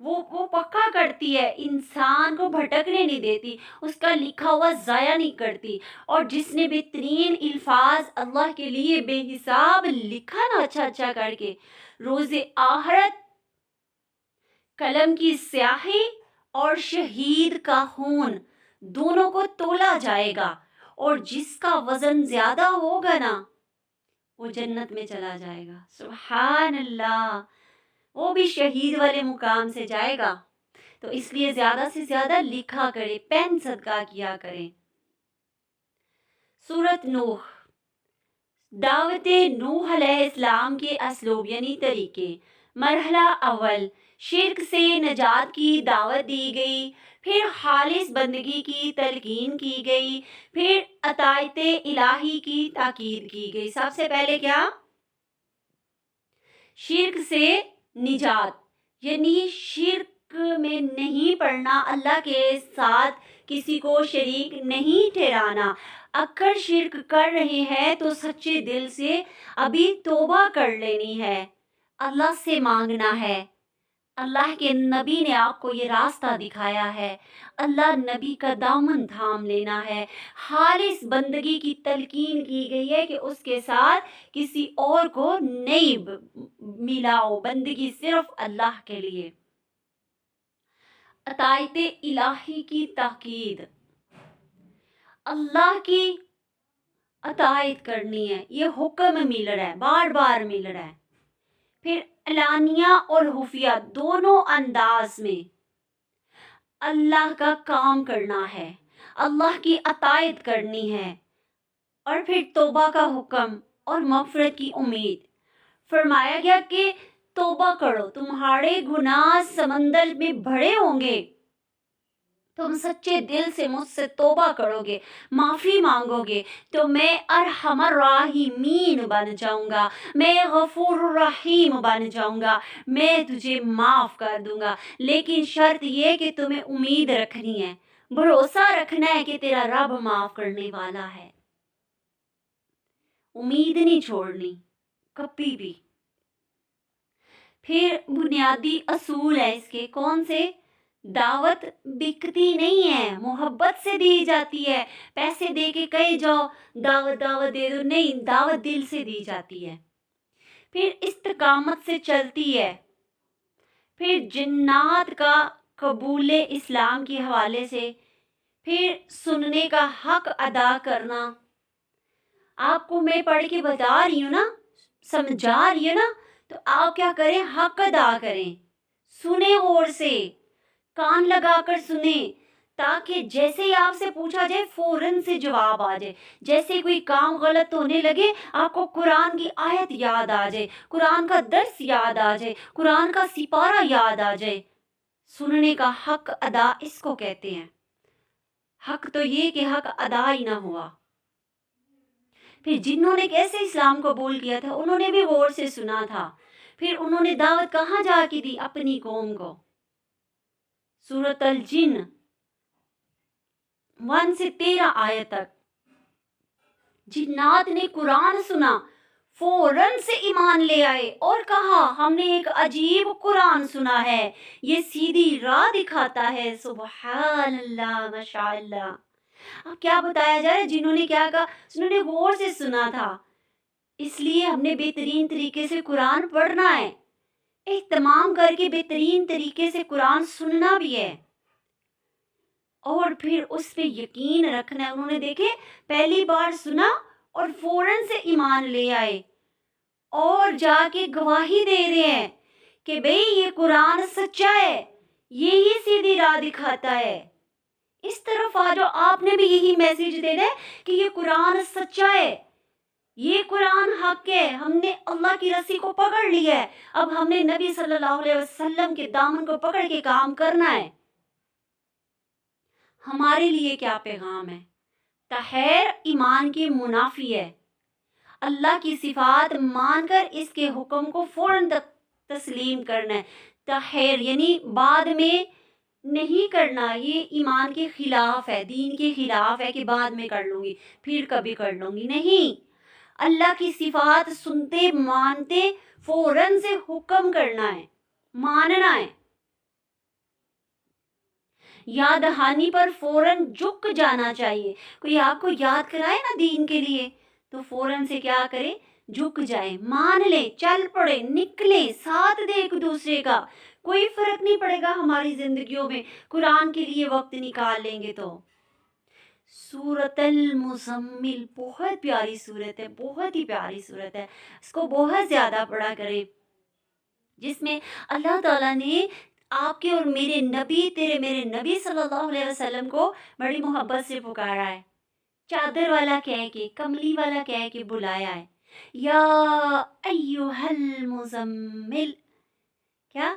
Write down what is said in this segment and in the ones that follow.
وہ پکا کرتی ہے، انسان کو بھٹکنے نہیں دیتی، اس کا لکھا ہوا ضائع نہیں کرتی۔ اور جس نے بہترین الفاظ اللہ کے لیے بے حساب لکھا نا اچھا اچھا کر کے، روز آخرت قلم کی سیاہی اور شہید کا خون دونوں کو تولا جائے گا، اور جس کا وزن زیادہ ہوگا نا وہ جنت میں چلا جائے گا۔ سبحان اللہ، وہ بھی شہید والے مقام سے جائے گا۔ تو اس لیے زیادہ سے زیادہ لکھا کرے، پین صدقہ کیا کریں۔ سورت نوح، دعوت نوح علیہ السلام کے اسلوب یعنی طریقے۔ مرحلہ اول، شرک سے نجات کی دعوت دی گئی، پھر خالص بندگی کی تلقین کی گئی، پھر اطاعت الہی کی تاکید کی گئی۔ سب سے پہلے کیا؟ شرک سے نجات، یعنی شرک میں نہیں پڑنا، اللہ کے ساتھ کسی کو شریک نہیں ٹھہرانا۔ اگر شرک کر رہے ہیں تو سچے دل سے ابھی توبہ کر لینی ہے، اللہ سے مانگنا ہے۔ اللہ کے نبی نے آپ کو یہ راستہ دکھایا ہے، اللہ نبی کا دامن تھام لینا ہے۔ خالص بندگی کی تلقین کی گئی ہے کہ اس کے ساتھ کسی اور کو نہیں ملاؤ، بندگی صرف اللہ کے لیے۔ اطاعت الہی کی تاکید، اللہ کی اطاعت کرنی ہے، یہ حکم مل رہا ہے، بار بار مل رہا ہے۔ پھر اعلانیہ اور خفیہ دونوں انداز میں اللہ کا کام کرنا ہے، اللہ کی اطاعت کرنی ہے۔ اور پھر توبہ کا حکم اور مغفرت کی امید۔ فرمایا گیا کہ توبہ کرو، تمہارے گناہ سمندر میں بڑے ہوں گے، تم سچے دل سے مجھ سے توبہ کرو گے، معافی مانگو گے تو میں ارحم الراحمین بن جاؤں گا، میں غفور الرحیم بن جاؤں گا، میں تجھے معاف کر دوں گا۔ لیکن شرط یہ کہ تمہیں امید رکھنی ہے، بھروسہ رکھنا ہے کہ تیرا رب معاف کرنے والا ہے، امید نہیں چھوڑنی کبھی بھی۔ پھر بنیادی اصول ہے اس کے، کون سے؟ دعوت بکتی نہیں ہے، محبت سے دی جاتی ہے، پیسے دے کے کہیں جاؤ دعوت دعوت دے دو، نہیں، دعوت دل سے دی جاتی ہے۔ پھر استقامت سے چلتی ہے۔ پھر جنات کا قبول اسلام کے حوالے سے، پھر سننے کا حق ادا کرنا۔ آپ کو میں پڑھ کے بتا رہی ہوں نا، سمجھا رہی ہوں نا، تو آپ کیا کریں؟ حق ادا کریں، سنیں غور سے، کان لگا کر سنیں، تاکہ جیسے ہی آپ سے پوچھا جائے فوراً سے جواب آ جائے۔ جیسے کوئی کام غلط ہونے لگے آپ کو قرآن کی آیت یاد آ جائے، قرآن کا درس یاد آ جائے، قرآن کا سپارہ یاد آ جائے۔ سننے کا حق ادا اس کو کہتے ہیں۔ حق تو یہ کہ حق ادا ہی نہ ہوا۔ پھر جنہوں نے کیسے اسلام قبول کیا تھا، انہوں نے بھی غور سے سنا تھا، پھر انہوں نے دعوت کہاں جا کے دی؟ اپنی قوم کو۔ سورۃ الجن 1 سے 13 آیت تک جنات نے قرآن سنا، فوراً سے ایمان لے آئے اور کہا ہم نے ایک عجیب قرآن سنا ہے، یہ سیدھی راہ دکھاتا ہے۔ سبحان اللہ، ماشاء اللہ۔ اب کیا بتایا جا رہا ہے؟ جنہوں نے کیا کہا؟ انہوں نے غور سے سنا تھا۔ اس لیے ہم نے بہترین طریقے سے قرآن پڑھنا ہے، اہتمام کر کے بہترین طریقے سے قرآن سننا بھی ہے، اور پھر اس پہ یقین رکھنا ہے۔ انہوں نے دیکھے پہلی بار سنا اور فوراً سے ایمان لے آئے اور جا کے گواہی دے رہے ہیں کہ بھئی یہ قرآن سچا ہے، یہی سیدھی راہ دکھاتا ہے۔ اس طرف آ جاؤ، آپ نے بھی یہی میسیج دینا ہے کہ یہ قرآن سچا ہے، یہ قرآن حق ہے، ہم نے اللہ کی رسی کو پکڑ لیا ہے، اب ہم نے نبی صلی اللہ علیہ وسلم کے دامن کو پکڑ کے کام کرنا ہے۔ ہمارے لیے کیا پیغام ہے؟ تحیر ایمان کی منافی ہے، اللہ کی صفات مان کر اس کے حکم کو فوراً تسلیم کرنا ہے۔ تحیر یعنی بعد میں نہیں کرنا، یہ ایمان کے خلاف ہے، دین کے خلاف ہے کہ بعد میں کر لوں گی، پھر کبھی کر لوں گی، نہیں۔ اللہ کی صفات سنتے مانتے فوراً سے حکم کرنا ہے، ماننا ہے۔ یاد دہانی پر فوراً جھک جانا چاہیے. کوئی آپ کو یاد کرائے نا دین کے لیے تو فوراً سے کیا کریں؟ جھک جائیں، مان لیں، چل پڑے، نکلیں، ساتھ دیں ایک دوسرے کا. کوئی فرق نہیں پڑے گا ہماری زندگیوں میں قرآن کے لیے وقت نکال لیں گے تو. سورۃ المزمل بہت پیاری صورت ہے، بہت ہی پیاری صورت ہے. اس کو بہت زیادہ پڑھا کریں، جس میں اللہ تعالیٰ نے آپ کے اور میرے نبی، تیرے میرے نبی صلی اللہ علیہ وسلم کو بڑی محبت سے پکارا ہے، چادر والا کہہ کے، کملی والا کہہ کے بلایا ہے. یا ایہا المزمل، کیا؟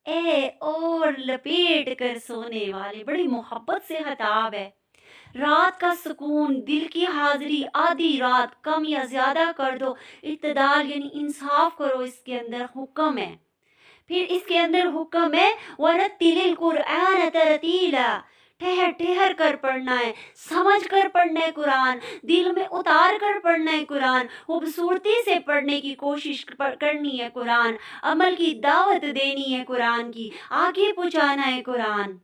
اے اور لپیٹ کر سونے والے. بڑی محبت سے خطاب ہے. رات کا سکون، دل کی حاضری، آدھی رات کم یا زیادہ کر دو، اعتدال یعنی انصاف کرو، اس کے اندر حکم ہے. پھر اس کے اندر حکم ہے وَرَتِّلِ الْقُرْآنَ تَرْتِيلًا، ٹھہر ٹھہر کر پڑھنا ہے، سمجھ کر پڑھنا ہے قرآن، دل میں اتار کر پڑھنا ہے قرآن، خوبصورتی سے پڑھنے کی کوشش کرنی ہے قرآن، عمل کی دعوت دینی ہے قرآن کی، آگے پہنچانا ہے قرآن.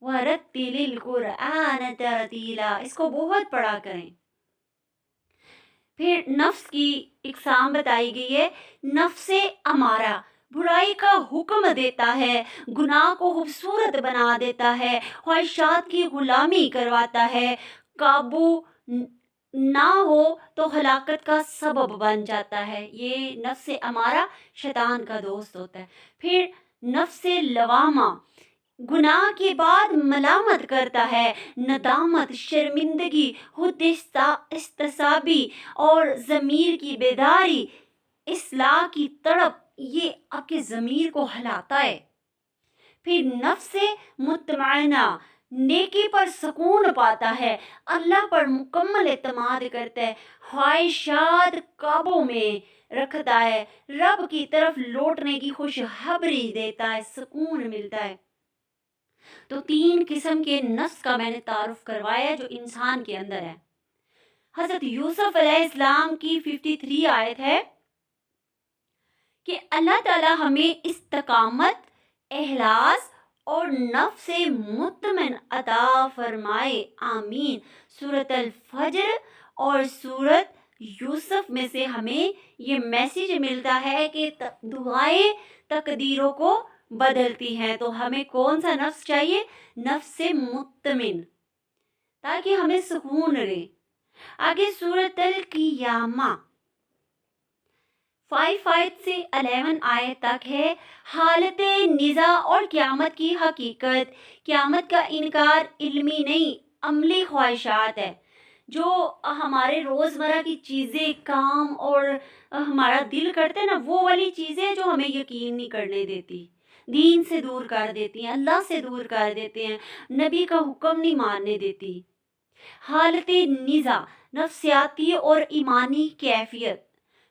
وَرَتِّلِ الْقُرْآنَ تَرْتِيلًا، اس کو بہت پڑھا کریں. پھر نفس کی اقسام بتائی گئی ہے. نفس امارہ برائی کا حکم دیتا ہے، گناہ کو خوبصورت بنا دیتا ہے، خواہشات کی غلامی کرواتا ہے، قابو نہ ہو تو ہلاکت کا سبب بن جاتا ہے. یہ نفس امارہ شیطان کا دوست ہوتا ہے. پھر نفس لوامہ گناہ کے بعد ملامت کرتا ہے، ندامت، شرمندگی، خود احتسابی اور ضمیر کی بیداری، اصلاح کی تڑپ، یہ آپ کے ضمیر کو ہلاتا ہے. پھر نفس مطمئنہ نیکی پر سکون پاتا ہے، اللہ پر مکمل اعتماد کرتا ہے، خواہشات قابو میں رکھتا ہے، رب کی طرف لوٹنے کی خوشخبری دیتا ہے، سکون ملتا ہے. تو 3 قسم کے نفس کا میں نے تعارف کروایا جو انسان کے اندر ہے. حضرت یوسف علیہ السلام کی 53 آیت ہے کہ اللہ تعالیٰ ہمیں استقامت، اخلاص اور نفس مطمئن عطا فرمائے، آمین. سورۃ الفجر اور سورۃ یوسف میں سے ہمیں یہ میسیج ملتا ہے کہ دعائیں تقدیروں کو بدلتی ہیں. تو ہمیں کون سا نفس چاہیے؟ نفس مطمئن، تاکہ ہمیں سکون رہے. آگے سورۃ القیامہ 5 آیت سے 11 آیت تک ہے. حالت نزاع اور قیامت کی حقیقت. قیامت کا انکار علمی نہیں، عملی خواہشات ہے. جو ہمارے روزمرہ کی چیزیں، کام اور ہمارا دل کرتے ہیں نا، وہ والی چیزیں جو ہمیں یقین نہیں کرنے دیتی، دین سے دور کر دیتی ہیں، اللہ سے دور کر دیتے ہیں، نبی کا حکم نہیں ماننے دیتی. حالت نزاع نفسیاتی اور ایمانی کیفیت.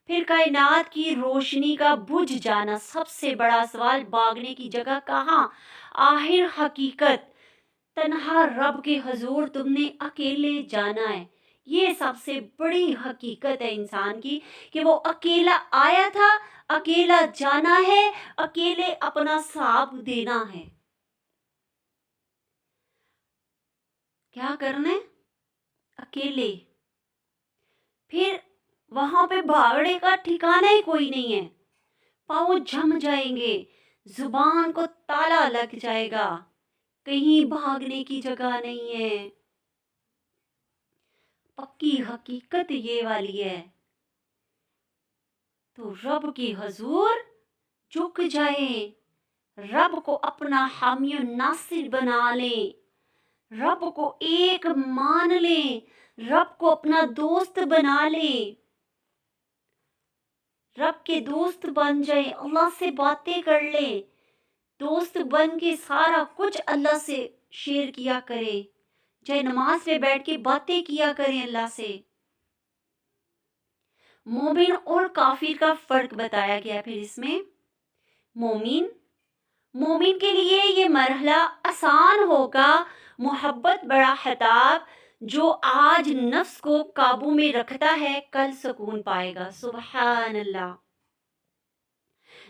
پھر کائنات کی روشنی کا بجھ جانا. سب سے بڑا سوال، بھاگنے کی جگہ کہاں؟ آخر حقیقت، تنہا رب کے حضور تم نے اکیلے جانا ہے. یہ سب سے بڑی حقیقت ہے انسان کی کہ وہ اکیلا آیا تھا، اکیلا جانا ہے، اکیلے اپنا حساب دینا ہے. کیا کرنا ہے؟ اکیلے. پھر وہاں پہ بھاگنے کا ٹھکانہ ہی کوئی نہیں ہے. پاؤں جم جائیں گے، زبان کو تالا لگ جائے گا، کہیں بھاگنے کی جگہ نہیں ہے. پکی حقیقت یہ والی ہے. تو رب کی حضور جھک جائیں، رب کو اپنا حامی و ناصر بنا لیں، رب کو ایک مان لیں، رب کو اپنا دوست بنا لیں، رب کے دوست بن جائیں، اللہ سے باتیں کر لیں، دوست بن کے سارا کچھ اللہ سے شیئر کیا کریں، چاہے نماز پہ بیٹھ کے باتیں کیا کریں اللہ سے. مومن اور کافر کا فرق بتایا گیا. پھر اس میں مومن کے لیے یہ مرحلہ آسان ہوگا. محبت بڑا خطاب، جو آج نفس کو قابو میں رکھتا ہے کل سکون پائے گا. سبحان اللہ.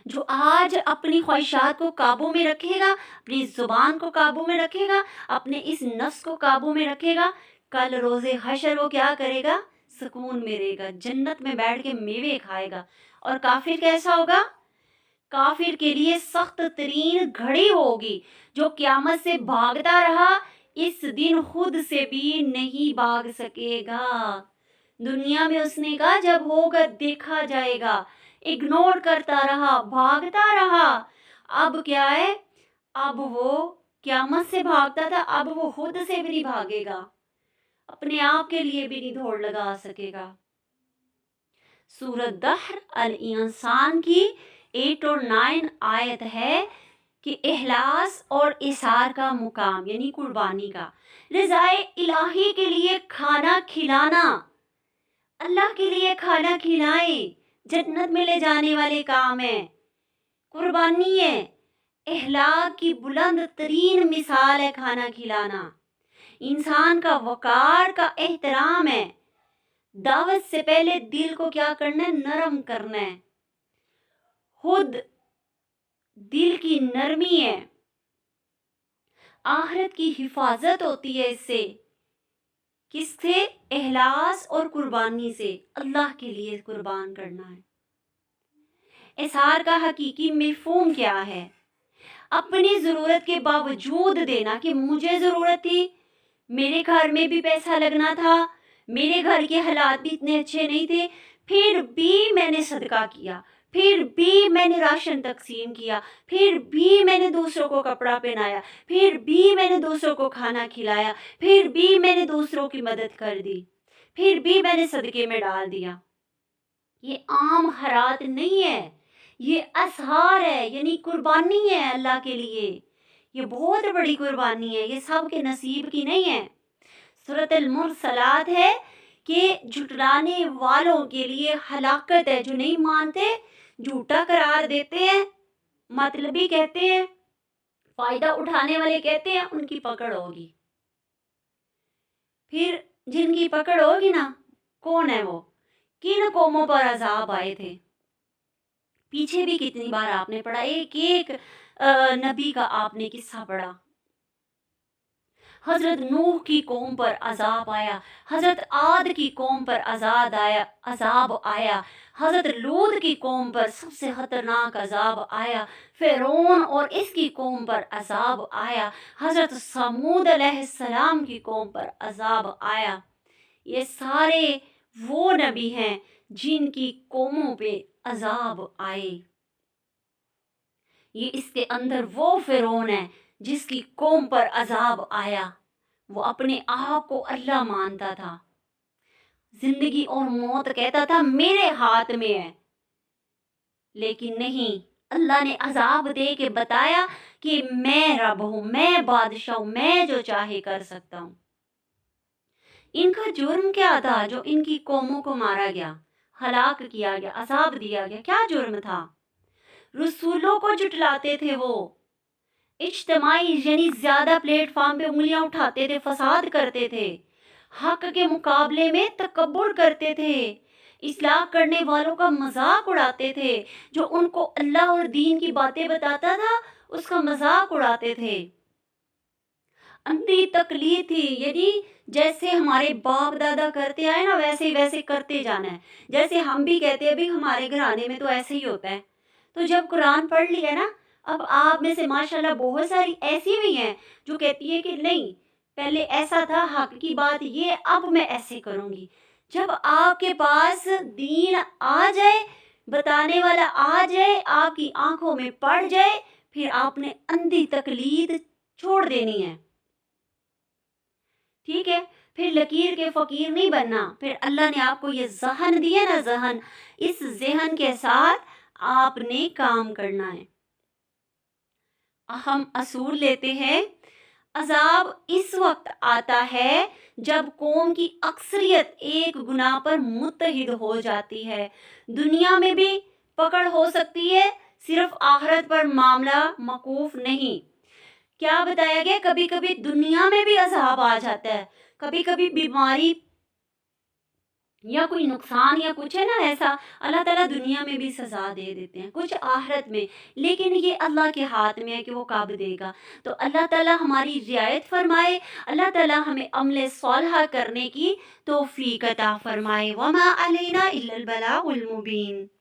جو آج اپنی خواہشات کو قابو میں رکھے گا، اپنی زبان کو قابو میں رکھے گا، اپنے اس نفس کو قابو میں رکھے گا، کل روز حشر وہ کیا کرے گا؟ سکون میں رہے گا، جنت میں بیٹھ کے میوے کھائے گا۔ اور کافر کیسا ہوگا؟ کافر کے لیے سخت ترین گھڑی ہوگی، جو قیامت سے بھاگتا رہا اس دن خود سے بھی نہیں بھاگ سکے گا۔ دنیا میں اس نے کہا جب ہوگا دیکھا جائے گا، اگنور کرتا رہا، بھاگتا رہا۔ اب کیا ہے؟ اب وہ قیامت سے بھاگتا تھا، اب وہ خود سے بھی نہیں بھاگے گا، اپنے آپ کے لیے بھی نہیں دوڑ لگا سکے گا۔ سورۃ دہر الانسان کی 8 اور 9 آیت ہے کہ اخلاص اور اثار کا مقام، یعنی قربانی کا، رضائے الہی کے لیے کھانا کھلانا، اللہ کے لیے کھانا کھلائیں، جنت میں لے جانے والے کام ہیں، قربانی ہے۔ اخلاق کی بلند ترین مثال ہے کھانا کھلانا، انسان کا وقار کا احترام ہے۔ دعوت سے پہلے دل کو کیا کرنا ہے؟ نرم کرنا ہے، خود دل کی نرمی ہے، آخرت کی حفاظت ہوتی ہے اس سے۔ کس سے؟ اخلاص اور قربانی سے، اللہ کے لیے قربان کرنا ہے۔ اظہار کا حقیقی مفہوم کیا ہے؟ اپنی ضرورت کے باوجود دینا، کہ مجھے ضرورت تھی، میرے گھر میں بھی پیسہ لگنا تھا، میرے گھر کے حالات بھی اتنے اچھے نہیں تھے، پھر بھی میں نے صدقہ کیا، پھر بھی میں نے راشن تقسیم کیا، پھر بھی میں نے دوسروں کو کپڑا پہنایا، پھر بھی میں نے دوسروں کو کھانا کھلایا، پھر بھی میں نے دوسروں کی مدد کر دی، پھر بھی میں نے صدقے میں ڈال دیا۔ یہ عام خیرات نہیں ہے، یہ اظہار ہے، یعنی قربانی ہے اللہ کے لیے۔ یہ بہت بڑی قربانی ہے، یہ سب کے نصیب کی نہیں ہے۔ سورۃ المرسلات ہے کہ جھٹلانے والوں کے لیے ہلاکت ہے، جو نہیں مانتے، جھوٹا قرار دیتے ہیں، مطلبی کہتے ہیں، فائدہ اٹھانے والے کہتے ہیں، ان کی پکڑ ہوگی۔ پھر جن کی پکڑ ہوگی نا، کون ہے وہ؟ کن قوموں پر عذاب آئے تھے؟ پیچھے بھی کتنی بار آپ نے پڑھا، ایک ایک نبی کا آپ نے قصہ پڑھا۔ حضرت نوح کی قوم پر عذاب آیا، حضرت عاد کی قوم پر عذاب آیا، حضرت لوط کی قوم پر سب سے خطرناک عذاب آیا، فرعون اور اس کی قوم پر عذاب آیا، حضرت سمود علیہ السلام کی قوم پر عذاب آیا۔ یہ سارے وہ نبی ہیں جن کی قوموں پہ عذاب آئے۔ یہ اس کے اندر وہ فرعون ہے جس کی قوم پر عذاب آیا۔ وہ اپنے آپ کو اللہ مانتا تھا، زندگی اور موت کہتا تھا میرے ہاتھ میں ہے، لیکن نہیں، اللہ نے عذاب دے کے بتایا کہ میں رب ہوں، میں بادشاہ ہوں، میں جو چاہے کر سکتا ہوں۔ ان کا جرم کیا تھا جو ان کی قوموں کو مارا گیا، ہلاک کیا گیا، عذاب دیا گیا؟ کیا جرم تھا؟ رسولوں کو جھٹلاتے تھے، وہ اجتماعی یعنی زیادہ پلیٹ فارم پہ انگلیاں اٹھاتے تھے، فساد کرتے تھے، حق کے مقابلے میں تکبر کرتے تھے، اصلاح کرنے والوں کا مذاق اڑاتے تھے، جو ان کو اللہ اور دین کی باتیں بتاتا تھا اس کا مذاق اڑاتے تھے۔ اندھی تقلید تھی، یعنی جیسے ہمارے باپ دادا کرتے آئے نا ویسے کرتے جانا ہے، جیسے ہم بھی کہتے ہیں بھی ہمارے گھرانے میں تو ایسے ہی ہوتا ہے۔ تو جب قرآن پڑھ لیا نا، اب آپ میں سے ماشاءاللہ بہت ساری ایسی بھی ہیں جو کہتی ہے کہ نہیں، پہلے ایسا تھا، حق کی بات یہ، اب میں ایسے کروں گی۔ جب آپ کے پاس دین آ جائے، بتانے والا آ جائے، آپ کی آنکھوں میں پڑ جائے، پھر آپ نے اندھی تقلید چھوڑ دینی ہے، ٹھیک ہے؟ پھر لکیر کے فقیر نہیں بننا۔ پھر اللہ نے آپ کو یہ ذہن دیا نا، ذہن، اس ذہن کے ساتھ آپ نے کام کرنا ہے۔ ہم اصول لیتے ہیں، عذاب اس وقت آتا ہے جب قوم کی اکثریت ایک گناہ پر متحد ہو جاتی ہے۔ دنیا میں بھی پکڑ ہو سکتی ہے، صرف آخرت پر معاملہ موقوف نہیں۔ کیا بتایا گیا؟ کبھی کبھی دنیا میں بھی عذاب آ جاتا ہے، کبھی کبھی بیماری یا کوئی نقصان یا کچھ ہے نا ایسا، اللہ تعالیٰ دنیا میں بھی سزا دے دیتے ہیں، کچھ آخرت میں، لیکن یہ اللہ کے ہاتھ میں ہے کہ وہ کب دے گا۔ تو اللہ تعالیٰ ہماری رعایت فرمائے، اللہ تعالیٰ ہمیں عمل صالحہ کرنے کی توفیق عطا فرمائے۔ وما علینا الا البلاغ المبین۔